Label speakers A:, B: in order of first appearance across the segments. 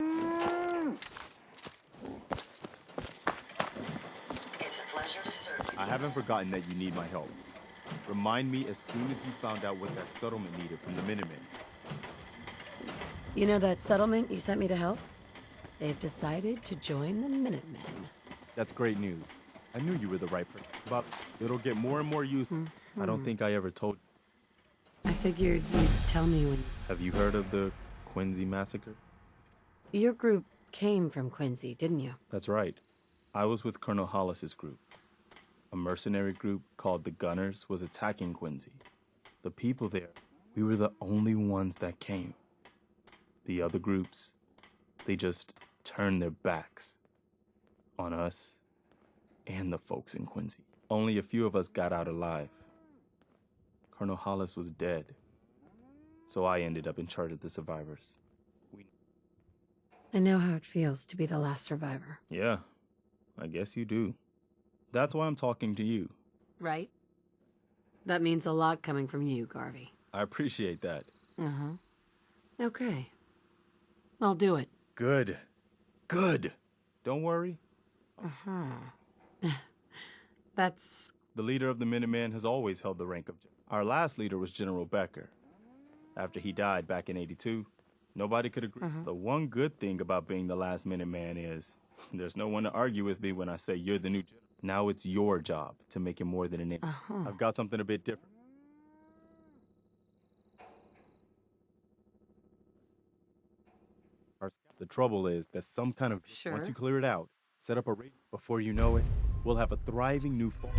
A: It's a pleasure to serve you.
B: I haven't forgotten that you need my help. Remind me as soon as you found out what that settlement needed from the Minutemen.
C: You know that settlement you sent me to help? They've decided to join the Minutemen.
B: That's great news. I knew you were the right person. But it'll get more and more useful. I don't think I ever told you.
C: I figured you'd tell me when...
B: Have you heard of the Quincy massacre?
C: Your group came from Quincy, didn't you?
B: That's right. I was with Colonel Hollis's group. A mercenary group called the Gunners was attacking Quincy. The people there, we were the only ones that came. The other groups, they just turned their backs on us and the folks in Quincy. Only a few of us got out alive. Colonel Hollis was dead, so I ended up in charge of the survivors.
C: I know how it feels to be the last survivor.
B: Yeah, I guess you do. That's why I'm talking to you.
C: Right? That means a lot coming from you, Garvey.
B: I appreciate that.
C: Uh-huh. Okay. I'll do it.
B: Good. Good. Don't worry.
C: Uh-huh. That's...
B: The leader of the Minutemen has always held the rank of... Our last leader was General Becker. After he died back in '82, nobody could agree. The one good thing about being the last Minuteman is there's no one to argue with me when I say you're the new general. Now it's your job to make it more than an name. I've got something a bit different. The trouble is that some kind of...
C: Sure.
B: Once you clear it out, set up a rate. Before you know it, we'll have a thriving new farm.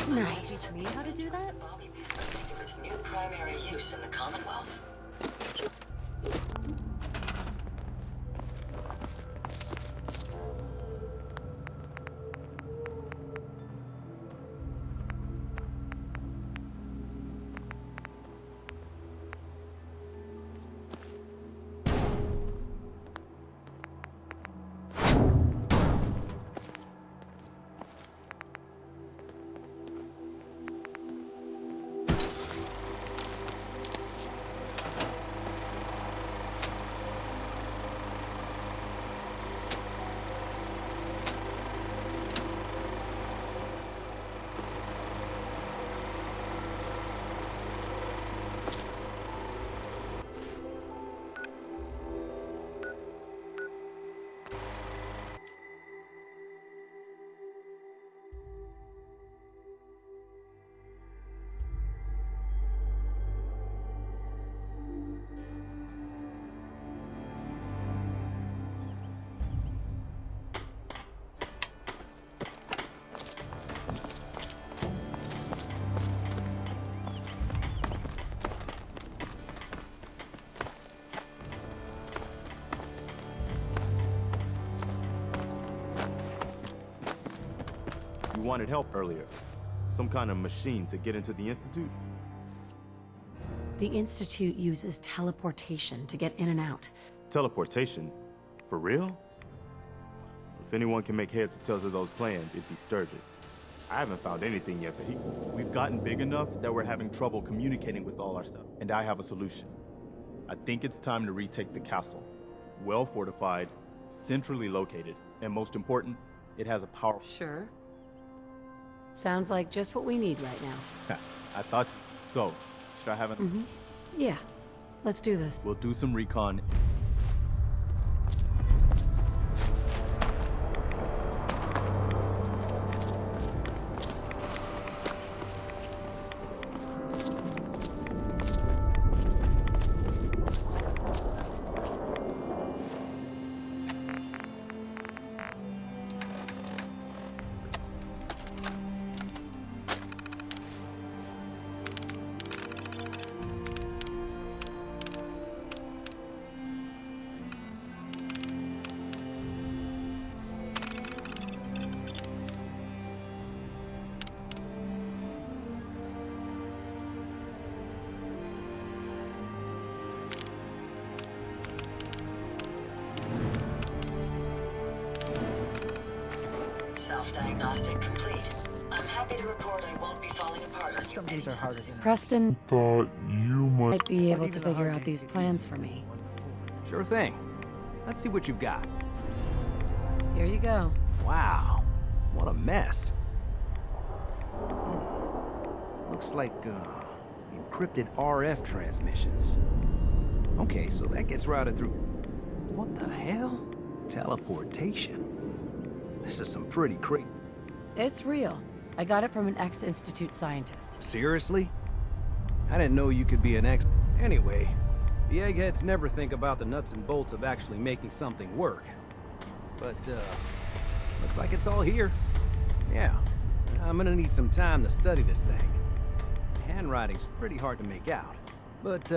C: Nice.
A: Teach me how to do that? Bobby pins think of its new primary use in the Commonwealth.
B: wanted help earlier. Some kind of machine to get into the Institute.
C: The Institute uses teleportation to get in and out.
B: Teleportation? For real? If anyone can make heads or tails of those plans, it'd be Sturgis. I haven't found anything yet that he... We've gotten big enough that we're having trouble communicating with all our stuff, and I have a solution. I think it's time to retake the castle. Well fortified, centrally located, and most important, it has a powerful...
C: Sure. Sounds like just what we need right now.
B: I thought... So, should I have an...
C: Yeah, let's do this.
B: We'll do some recon.
A: Self-diagnostic complete. I'm happy to report I won't be falling apart on
D: Some days are harder than others.
C: Preston
E: Thought you
C: might be able
D: Even
C: to
D: the
C: figure
D: hard
C: out
D: days
C: these
D: get
C: plans
D: easier
C: for
D: than
C: me.
D: the one before.
F: Sure thing. Let's see what you've got.
C: Here you go.
F: Wow, what a mess. Looks like encrypted RF transmissions. Okay, so that gets routed through. What the hell? Teleportation. This is some pretty crazy.
C: It's real. I got it from an ex-Institute scientist.
F: Seriously? I didn't know you could be an ex. Anyway, the eggheads never think about the nuts and bolts of actually making something work. But, looks like it's all here. Yeah, I'm gonna need some time to study this thing. The handwriting's pretty hard to make out. But,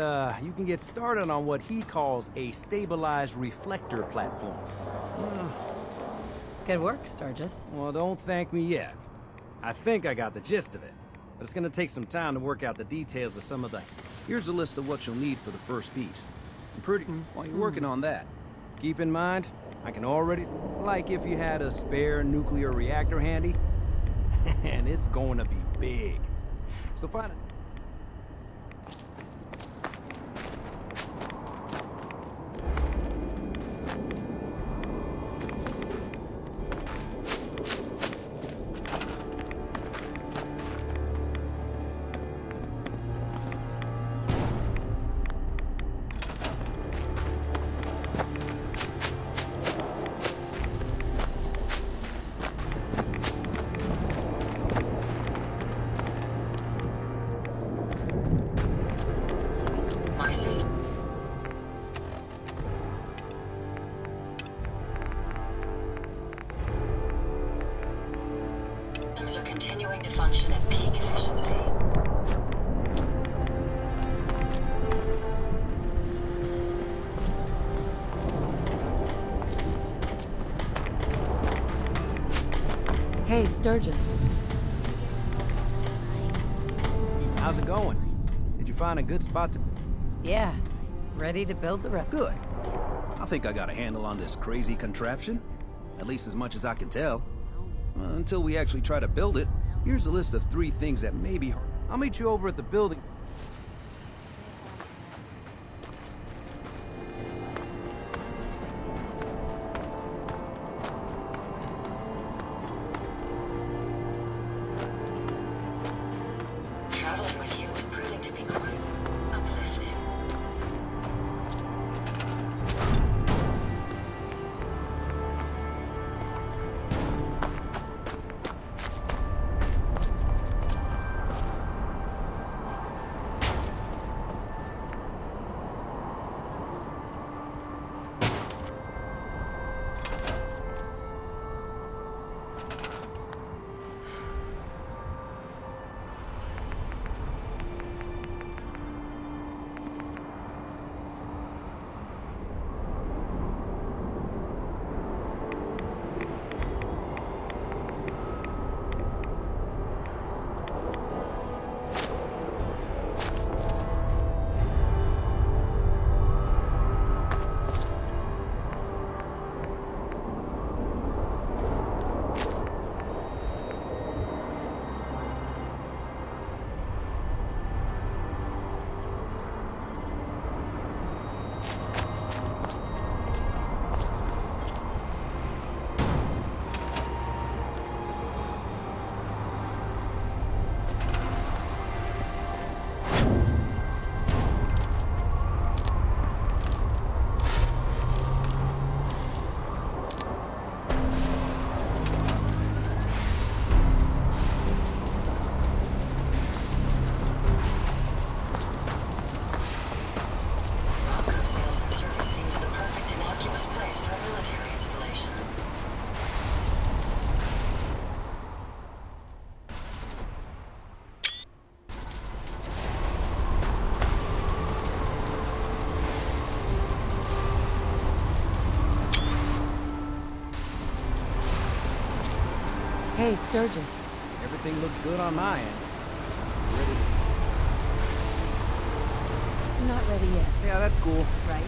F: you can get started on what he calls a stabilized reflector platform.
C: Good work, Sturgis.
F: Well, don't thank me yet. I think I got the gist of it. But it's gonna take some time to work out the details of some of the... Here's a list of what you'll need for the first piece. While you're working on that, keep in mind, I can already... Like if you had a spare nuclear reactor handy. And it's going to be big. So find it.
A: My systems are continuing to function at peak efficiency.
C: Hey, Sturgis.
F: How's it going? Did you find a good spot to...
C: Yeah, ready to build the rest.
F: Good. I think I got a handle on this crazy contraption. At least as much as I can tell. Until we actually try to build it, here's a list of 3 things that may be hard. I'll meet you over at the building.
A: Traveling with you is proving to be quite uplifting.
C: Hey, Sturgis.
F: Everything looks good on my end. Ready?
C: I'm not ready yet,
F: Yeah, that's cool.
C: right?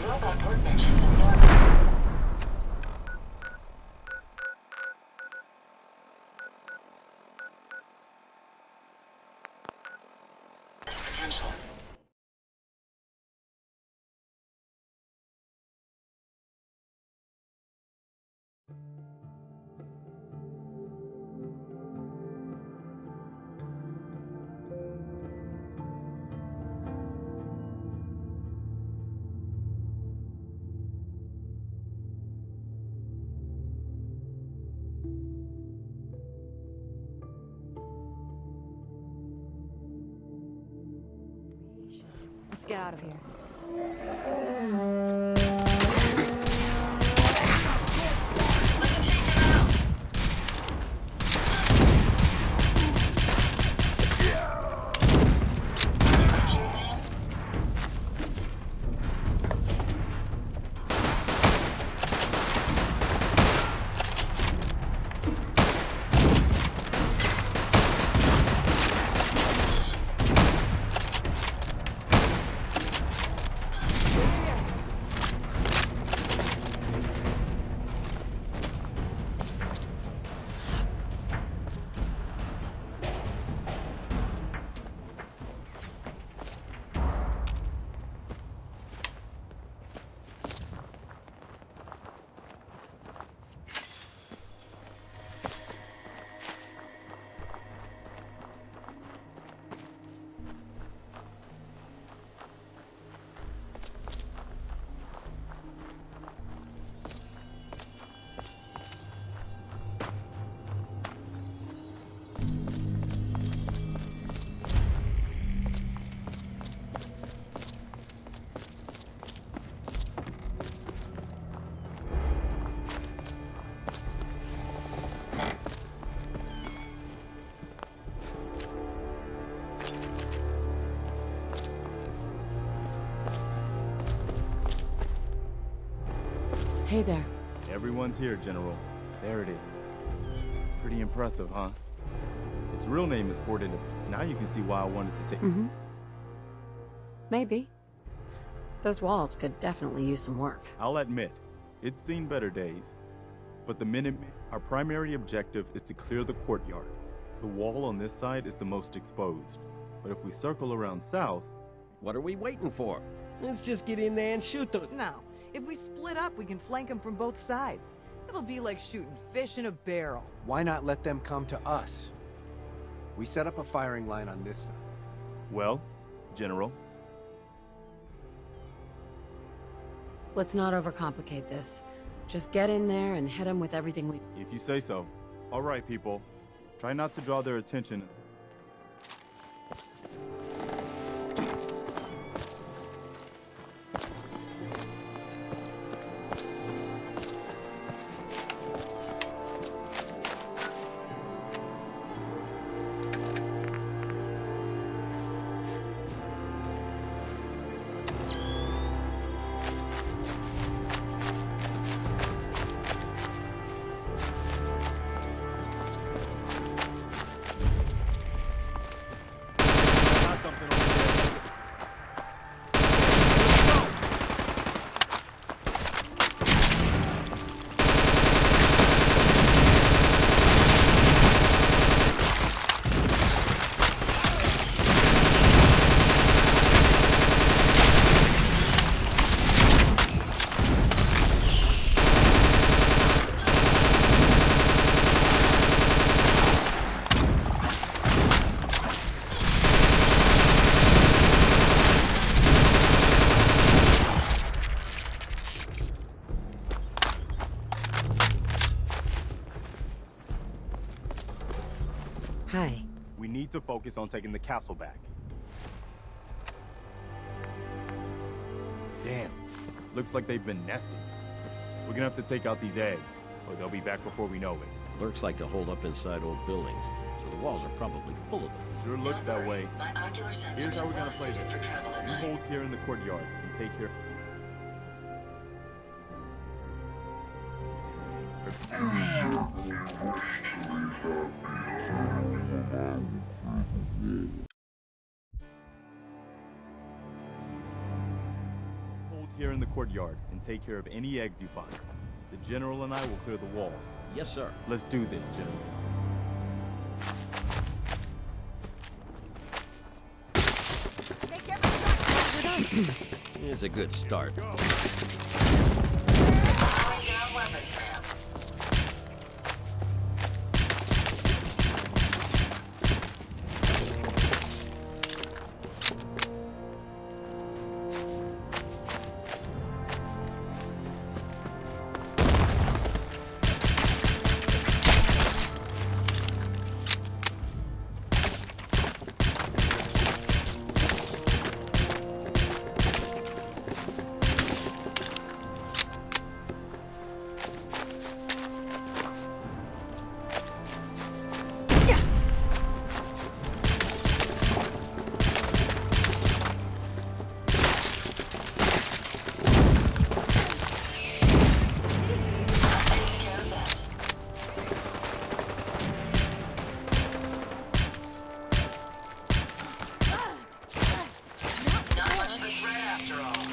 A: Robot workbenches in normal. There's potential.
D: Let's get out of here.
C: Hey there.
B: Everyone's here, General. There it is. Pretty impressive, huh? Its real name is Fort Independence. Now you can see why I wanted to take...
C: Mm-hmm. Maybe. Those walls could definitely use some work.
B: I'll admit, it's seen better days. But the Minutemen, our primary objective is to clear the courtyard. The wall on this side is the most exposed. But if we circle around south...
E: What are we waiting for? Let's just get in there and shoot those.
G: No. If we split up, we can flank them from both sides. It'll be like shooting fish in a barrel.
H: Why not let them come to us? We set up a firing line on this side.
B: Well, General,
C: Let's not overcomplicate this. Just get in there and hit them with everything we...
B: if you say so. All right, people. Try not to draw their attention.
C: Hi.
B: We need to focus on taking the castle back. Damn. Looks like they've been nesting. We're gonna have to take out these eggs, or they'll be back before we know it.
E: Lurks like to hold up inside old buildings, so the walls are probably full of them.
B: Sure looks
A: Don't
B: that
A: worry,
B: way.
A: My ocular sensors
B: Here's how
A: are
B: we're gonna
A: well
B: play
A: suited
B: this.
A: for travel at
B: You
A: night.
B: hold here in the courtyard and take care. Hold here in the courtyard and take care of any eggs you find. The general and I will clear the walls.
E: Yes, sir.
B: Let's do this, General.
E: It's a good start.
A: Throwing down weapons, ma'am. Takes care of that. Not much of a threat after all.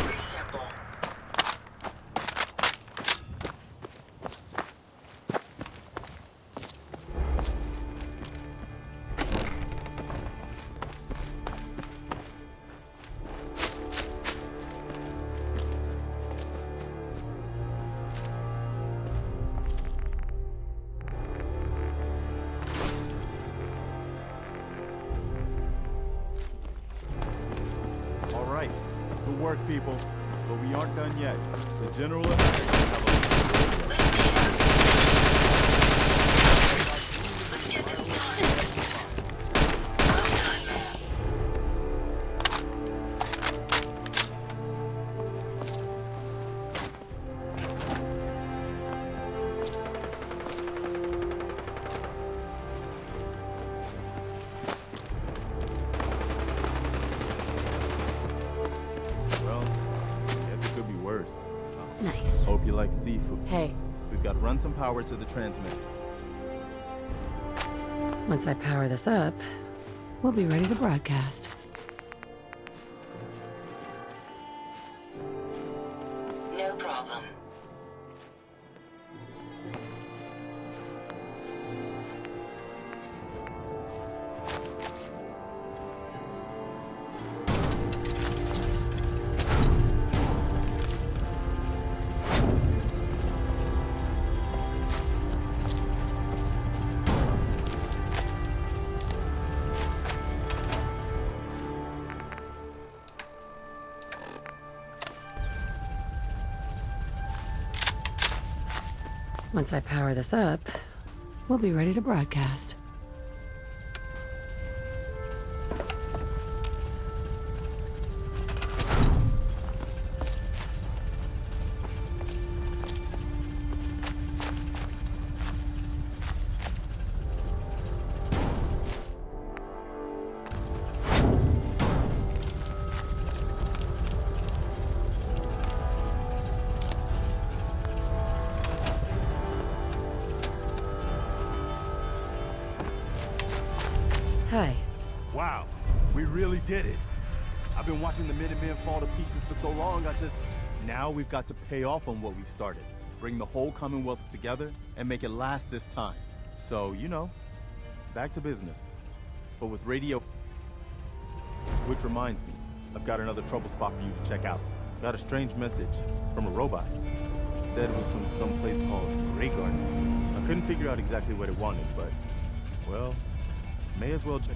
A: Pretty simple.
B: All right. Good work, people. But we aren't done yet. The general and I are gonna have a...
A: Let's get this done. Well done, ma'am.
B: Well, guess it could be worse.
C: Nice.
B: Hope you like seafood.
C: Hey,
B: We've got to run some power to the transmitter.
C: once I power this up, we'll be ready to broadcast.
A: No problem.
C: Once I power this up, we'll be ready to broadcast. Hi.
B: Wow, we really did it. I've been watching the Minutemen fall to pieces for so long, Now we've got to pay off on what we've started. Bring the whole Commonwealth together and make it last this time. So, you know, back to business. But with radio... Which reminds me, I've got another trouble spot for you to check out. Got a strange message from a robot. Said it was from some place called Grey Garden. I couldn't figure out exactly what it wanted, but, well, may as well check.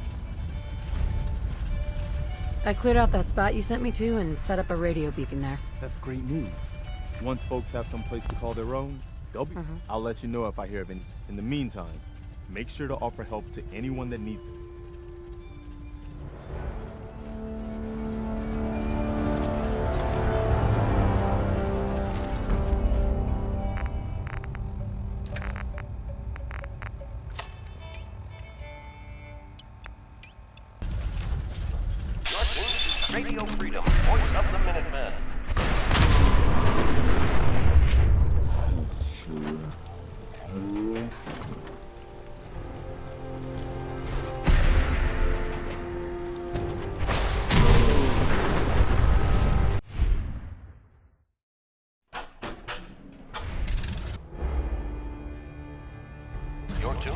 C: I cleared out that spot you sent me to and set up a radio beacon there.
B: That's great news. Once folks have some place to call their own, they'll be. I'll let you know if I hear of any. In the meantime, make sure to offer help to anyone that needs it.
I: Radio Freedom, voice of the Minutemen.